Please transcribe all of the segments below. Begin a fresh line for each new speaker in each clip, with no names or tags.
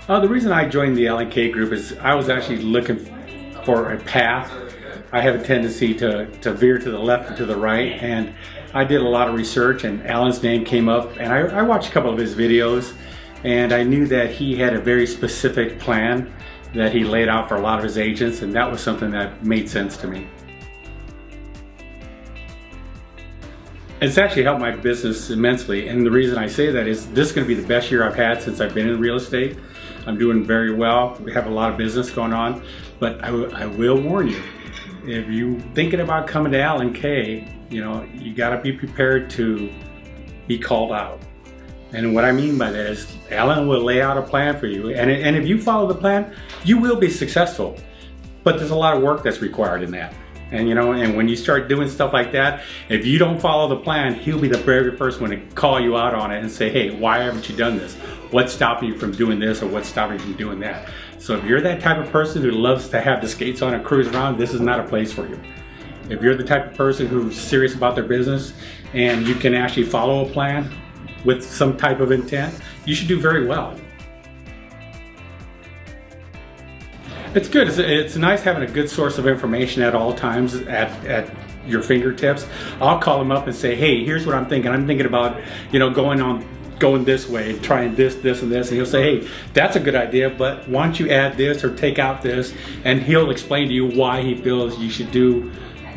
The reason I joined the L&K group is I was actually looking for a path. I have a tendency to veer to the left and to the right, and I did a lot of research, and Alan's name came up, and I watched a couple of his videos, and I knew that he had a very specific plan that he laid out for a lot of his agents, and that was something that made sense to me. It's actually helped my business immensely, and the reason I say that is this is going to be the best year I've had since I've been in real estate. I'm doing very well. We have a lot of business going on, but I will warn you, if you're thinking about coming to L&K, you got to be prepared to be called out. And what I mean by that is Alan will lay out a plan for you, and if you follow the plan, you will be successful. But there's a lot of work that's required in that. And and when you start doing stuff like that, if you don't follow the plan, he'll be the very first one to call you out on it and say, hey, why haven't you done this? What's stopping you from doing this, or what's stopping you from doing that? So if you're that type of person who loves to have the skates on and cruise around, this is not a place for you. If you're the type of person who's serious about their business and you can actually follow a plan with some type of intent, you should do very well. It's good. It's nice having a good source of information at all times at your fingertips. I'll call them up and say, hey, here's what I'm thinking. I'm thinking about, going this way, trying this, and this. And he'll say, hey, that's a good idea, but why don't you add this or take out this? And he'll explain to you why he feels you should do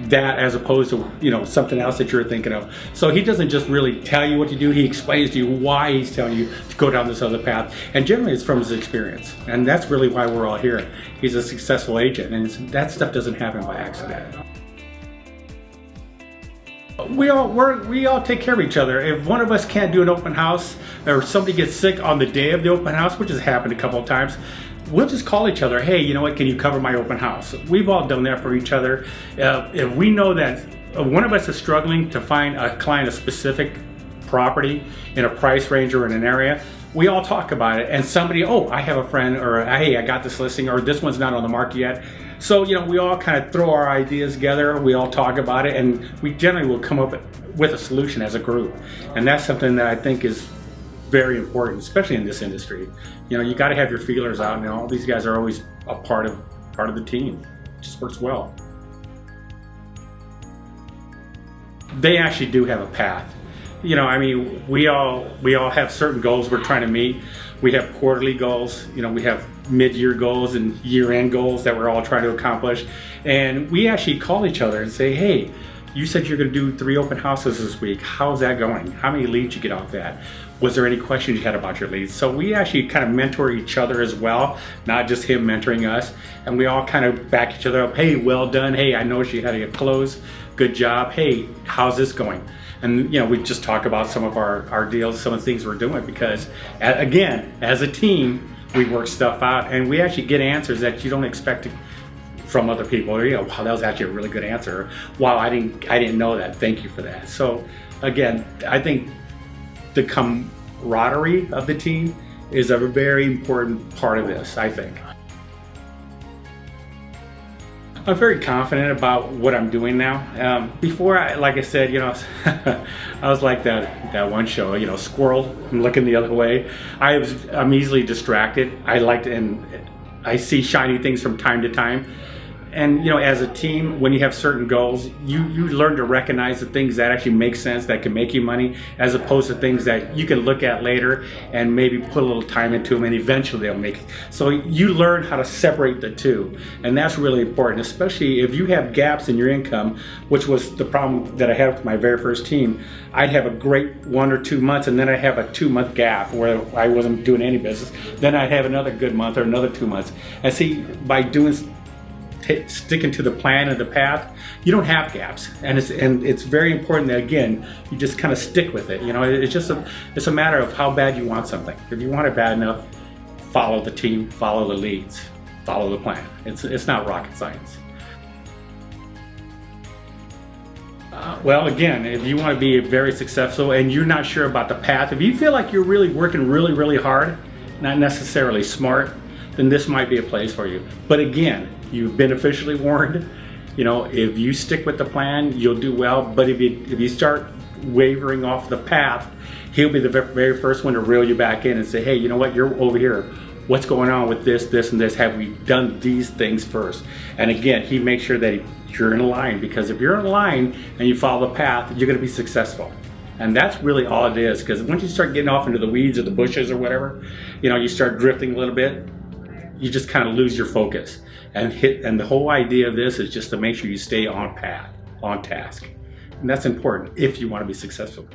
that as opposed to something else that you're thinking of. So he doesn't just really tell you what to do, he explains to you why he's telling you to go down this other path, and generally it's from his experience, and that's really why we're all here. He's a successful agent, and that stuff doesn't happen by accident. We all take care of each other. If one of us can't do an open house, or somebody gets sick on the day of the open house, which has happened a couple of times, we'll just call each other, hey, you know what, can you cover my open house? We've all done that for each other. If we know that one of us is struggling to find a client a specific property in a price range or in an area, we all talk about it, and somebody, oh, I have a friend, or hey, I got this listing, or this one's not on the market yet. So, we all kind of throw our ideas together, we all talk about it, and we generally will come up with a solution as a group. And that's something that I think is very important, especially in this industry. You got to have your feelers out, and all these guys are always a part of the team. It just works well. They actually do have a path. We all have certain goals we're trying to meet. We have quarterly goals, we have mid-year goals and year-end goals that we're all trying to accomplish. And we actually call each other and say, hey, you said you're going to do 3 open houses this week. How's that going? How many leads you get off that? Was there any questions you had about your leads? So we actually kind of mentor each other as well, not just him mentoring us. And we all kind of back each other up. Hey, well done. Hey, I noticed you had a close. Good job. Hey, how's this going? And we just talk about some of our deals, some of the things we're doing, because again, as a team, we work stuff out, and we actually get answers that you don't expect from other people. Or, wow, that was actually a really good answer. Wow, I didn't know that. Thank you for that. So again, I think the camaraderie of the team is a very important part of this, I think. I'm very confident about what I'm doing now. Before, like I said, I was like that one show, squirrel, I'm looking the other way. I'm easily distracted. I see shiny things from time to time. And as a team, when you have certain goals, you learn to recognize the things that actually make sense, that can make you money, as opposed to things that you can look at later and maybe put a little time into them and eventually they'll make it. So you learn how to separate the two, and that's really important, especially if you have gaps in your income, which was the problem that I had with my very first team. I'd have a great 1 or 2 months, and then I'd have a 2-month gap where I wasn't doing any business. Then I'd have another good month or another 2 months. And see, by sticking to the plan and the path, you don't have gaps, and it's very important that, again, you just kind of stick with it. It's a matter of how bad you want something. If you want it bad enough, follow the team, follow the leads, follow the plan. It's not rocket science. Well, again, if you want to be very successful and you're not sure about the path, if you feel like you're really working really, really hard, not necessarily smart, then this might be a place for you. But again, you've been officially warned. If you stick with the plan, you'll do well. But if you start wavering off the path, he'll be the very first one to reel you back in and say, hey, you know what, you're over here. what's going on with this, and this? Have we done these things first? And again, he makes sure that you're in line, because if you're in line and you follow the path, you're going to be successful. And that's really all it is, because once you start getting off into the weeds or the bushes or whatever, you start drifting a little bit, you just kind of lose your focus. And the whole idea of this is just to make sure you stay on path, on task. And that's important if you want to be successful.